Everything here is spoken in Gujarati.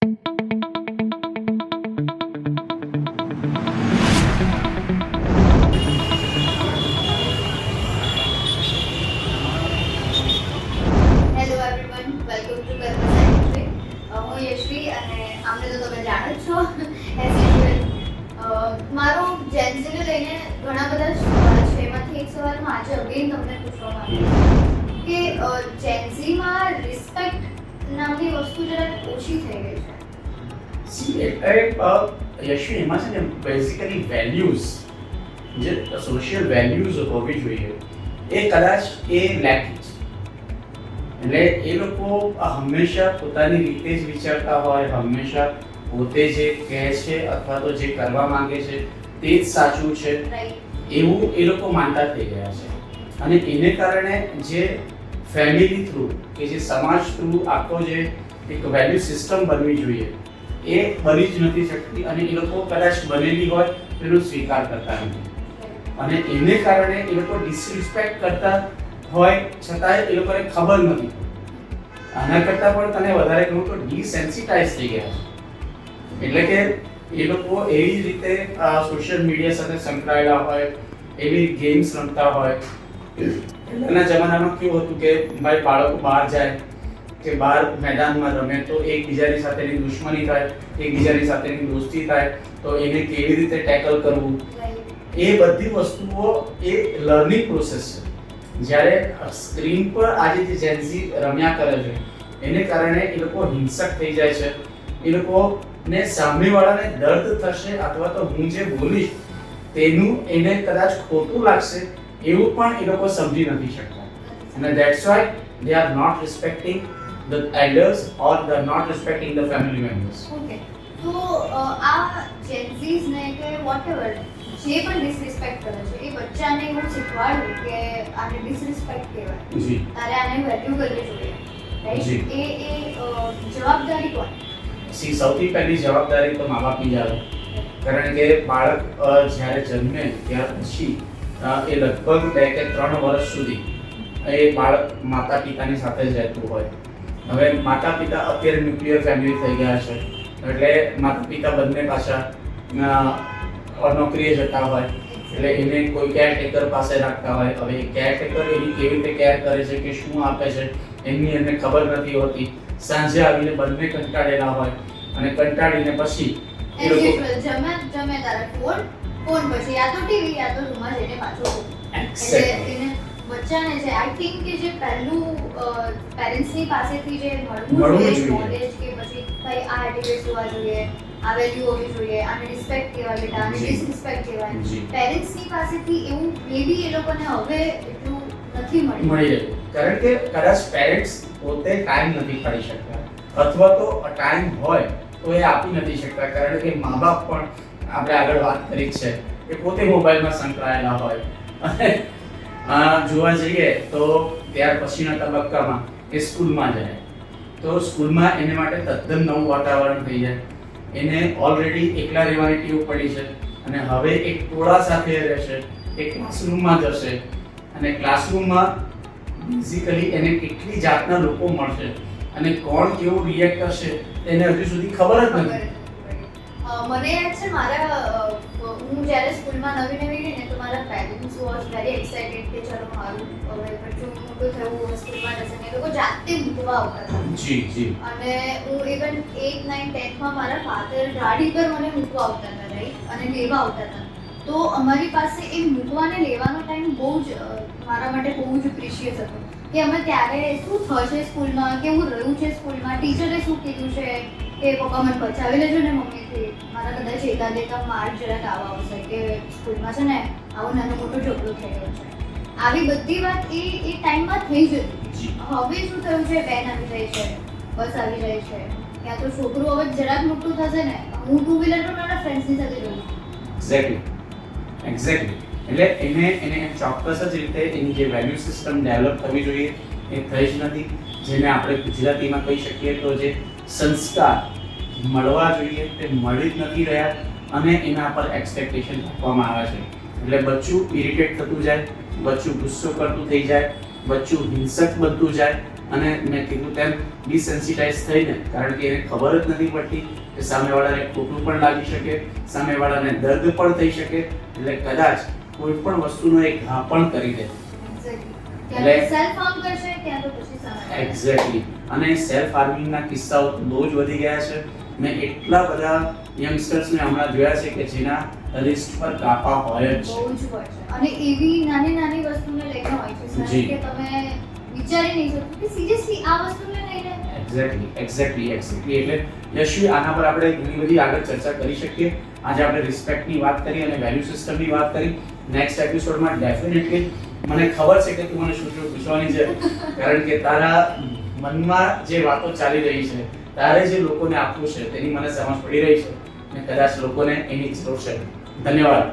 મારો જેન્ઝીને લઈને ઘણા બધા સવાલ છે. એમાંથી એક સવાલ હું આજે અગેન તમને પૂછવા માંગુ છું કે જેન્ઝીમાં રિસ્પેક્ટ નામની વસ્તુ જરાક ઓછી થઈ ગઈ છે. યશવી, એમાં છે ને બેઝિકલી વેલ્યુઝ, જે સોશિયલ વેલ્યુઝ હોવી જોઈએ એ કદાચ એ લેક છે. એટલે એ લોકો હંમેશા પોતાની રીતે જ વિચારતા હોય, હંમેશા પોતે જે કહે છે અથવા તો જે કરવા માંગે છે તે જ સાચું છે એવું એ લોકો માનતા થઈ ગયા છે. અને એને કારણે જે ફેમિલી થ્રુ કે જે સમાજ થ્રુ આખો જે એક વેલ્યુ સિસ્ટમ બનવી જોઈએ એ બની જ નથી શકતી. અને એ લોકો કદાચ બનેલી હોય તેનો સ્વીકાર કરતા નથી. અને એને કારણે એ લોકો ડિસરિસ્પેક્ટ કરતા હોય છતાંય એ લોકોને ખબર નથી. આના કરતાં પણ તને વધારે કહું તો ડિસેન્સિટાઇઝ થઈ ગયા છે. એટલે કે એ લોકો એવી રીતે સોશિયલ મીડિયા સાથે સંકળાયેલા હોય, એવી ગેમ્સ રમતા હોય. પહેલાના જમાનામાં કેવું હતું કે ભાઈ બાળકો બહાર જાય કે બહાર મેદાનમાં રમે તો એકબીજાની સાથેની દુશ્મની થાય, એકબીજાની સાથેની દોસ્તી થાય, તો એને કેવી રીતે ટેકલ કરવું, એ બધી વસ્તુઓ એ લર્નિંગ પ્રોસેસ છે. જ્યારે સ્ક્રીન પર આજે જે જેન્ઝી રમ્યા કરે છે એને કારણે એ લોકો હિંસક થઈ જાય છે. એ લોકોને સામેવાળાને દર્દ થશે અથવા તો હું જે બોલીશ તેનું એને કદાચ ખોટું લાગશે એવું પણ એ લોકો સમજી નથી શકતા. અને that's why they are not respecting the elders or the not respecting the family members. Okay, તો આ જેન્ઝીઝ ને કે વોટએવર જે પણ ડિસરિસ્પેક્ટ કરે છે એ બચ્ચાને એવું શીખવાડવું કે આને ડિસરિસ્પેક્ટ કહેવાય, જી, તારે આને વેલ્યુ કરવી જોઈએ, જી. રાઈટ? એ જવાબદારી કોણ? સૌથી પહેલી જવાબદારી તો મા બાપની જ આવે. કારણ કે બાળક જ્યારે જન્મે ત્યાર પછી એ લગભગ 2 કે 3 વર્ષ સુધી એ બાળક માતા પિતાની સાથે જ રહેતું હોય. હવે માતા પિતા અત્યારે ન્યુક્લિયર ફેમિલી થઈ ગયા છે એટલે માતા પિતા બંને પાછા નોકરીએ જતા હોય એટલે એને કોઈ કેરટેકર પાસે રાખતા હોય. હવે એ કેરટેકર એની કેવી રીતે કેર કરે છે કે શું આપે છે એમની એને ખબર નથી હોતી. સાંજે આવીને બંને કંટાળેલા હોય અને કંટાળીને પછી એઝ યુઝ્યુઅલ જમે તારે ફોન પછી યા તો ટીવી યા તો રૂમમાં જઈને પાછો એટલે એને બચ્ચાને છે આઈ થિંક કે જે પહેલું પેરેન્ટ્સની પાસેથી જે મળવું જોઈએ નોલેજ કે પછી ભાઈ આ એટિટ્યુડ હોવા જોઈએ, આ વેલ્યુ હોવી જોઈએ, આને રિસ્પેક્ટ કહેવાય બેટા, આને ડિસરિસ્પેક્ટ કહેવાય, પેરેન્ટ્સની પાસેથી એવું મેબી એ લોકોને હવે એટલું નથી મળી રહ્યું. કારણ કે કદાચ પેરેન્ટ્સ પોતે ટાઈમ નથી કાઢી શકતા અથવા તો ટાઈમ હોય તો એ આપી નથી શકતા. કારણ કે મા બાપ પણ આપણે આગળ વાત કરી છે કે પોતે મોબાઈલમાં સંકળાયેલા હોય. અને જોવા જઈએ તો ત્યાર પછીના તબક્કામાં એ સ્કૂલમાં જાય તો સ્કૂલમાં એને માટે તદ્દન નવું વાતાવરણ થઈ જાય. એને ઓલરેડી એકલા રહેવાની ટેવ પડી છે અને હવે એક ટોળા સાથે રહેશે, એક ક્લાસરૂમમાં જશે અને ક્લાસરૂમમાં બેઝિકલી એને કેટલી જાતના લોકો મળશે અને કોણ કેવું રિએક્ટ કરશે એને હજુ સુધી ખબર જ નથી. મને યાદ છે હું જ્યારે સ્કૂલમાં નવી ગઈ ને તો મારા પેરેન્ટ્સ વોઝ વેરી એક્સાઇટેડ કે ચલો મારું હવે બચ્ચું મોટું થયું સ્કૂલમાં જશે ને એ લોકો જાતે મૂકવા આવતા હતા. જી જી. અને હું ઇવન 8, 9, 10માં મારા ફાધર ગાડી પર મને મૂકવા આવતા હતા, રાઈટ, અને લેવા આવતા હતા. તો અમારી પાસે એ મૂકવાને લેવાનો ટાઈમ બહુ જ મારા માટે બહુ જ પ્રિશિયસ હતો કે અમે ત્યારે શું થશે સ્કૂલમાં, કેવું રહ્યું છે સ્કૂલમાં, ટીચરે શું કીધું છે કે પપ્પા મને બચાવી લેજો ને મમ્મીથી, મારા કદાચ એકાદ માર્ક જરાક આવા આવશે કે સ્કૂલમાં છે ને આવો નાનો મોટો ઝઘડો થઈ ગયો છે. આવી બધી વાત એ ટાઈમમાં થઈ જતી. હવે શું થયું છે, બેન આવી જાય છે, બસ આવી જાય છે, ક્યાં તો છોકરું હવે જરાક મોટું થશે ને હું 2 વ્હીલર પર મારા ફ્રેન્ડ્સની સાથે જઉં છું. એક્ઝેક્ટલી. એટલે એને ચોક્કસ જ રીતે એની જે વેલ્યુ સિસ્ટમ ડેવલપ થવી જોઈએ એ થઈ જ નથી. જેને આપણે ગુજરાતીમાં કહી શકીએ તો જે સંસ્કાર મળવા જોઈએ તે મળી જ નથી રહ્યા અને એના પર એક્સપેક્ટેશન રાખવામાં આવે છે. એટલે બચ્ચું ઇરિટેટ થતું જાય, બચ્ચું ગુસ્સો કરતું થઈ જાય, બચ્ચું હિંસક બનતું જાય અને મેં કીધું તેમ ડિસેન્સિટાઇઝ થઈને, કારણ કે એને ખબર જ નથી પડતી કે સામેવાળાને ખોટું પણ લાગી શકે, સામેવાળાને દર્દ પણ થઈ શકે, એટલે કદાચ કોઈ પણ વસ્તુનો એક ઘા પણ કરી દે. એટલે સેલ્ફ હાર્મ કરશે ત્યાં તો પછી સામે એક્ઝેક્ટલી. અને સેલ્ફ હાર્મિંગના કિસ્સાઓ તો બહુ જ વધી ગયા છે. મેં એટલા બધા યંગસ્ટર્સને હમણાં જોયા છે કે જેના રિસ્ટ પર કાપા હોય જ છે. બહુ જ હોય છે અને એવી નાની નાની વસ્તુને લઈને હોય છે સર જી. કે તમે વિચારી નહીં શકો કે સિરિયસલી આ વસ્તુને લઈને એક્ઝેક્ટલી. એટલે યશવી, આના પર આપણે ઘણી બધી આગળ ચર્ચા કરી શકીએ. આજે આપણે રિસ્પેક્ટની વાત કરી અને વેલ્યુ સિસ્ટમની વાત કરી. નેક્સ્ટ એપિસોડમાં ડેફિનેટલી મને ખબર છે કે તું મને શું શું પૂછવાની છે, કારણ કે તારા મનમાં જે વાતો ચાલી રહી છે, તારે જે લોકોને આપવું છે તેની મને સમજ પડી રહી છે અને કદાચ લોકોને એની જરૂર છે. ધન્યવાદ.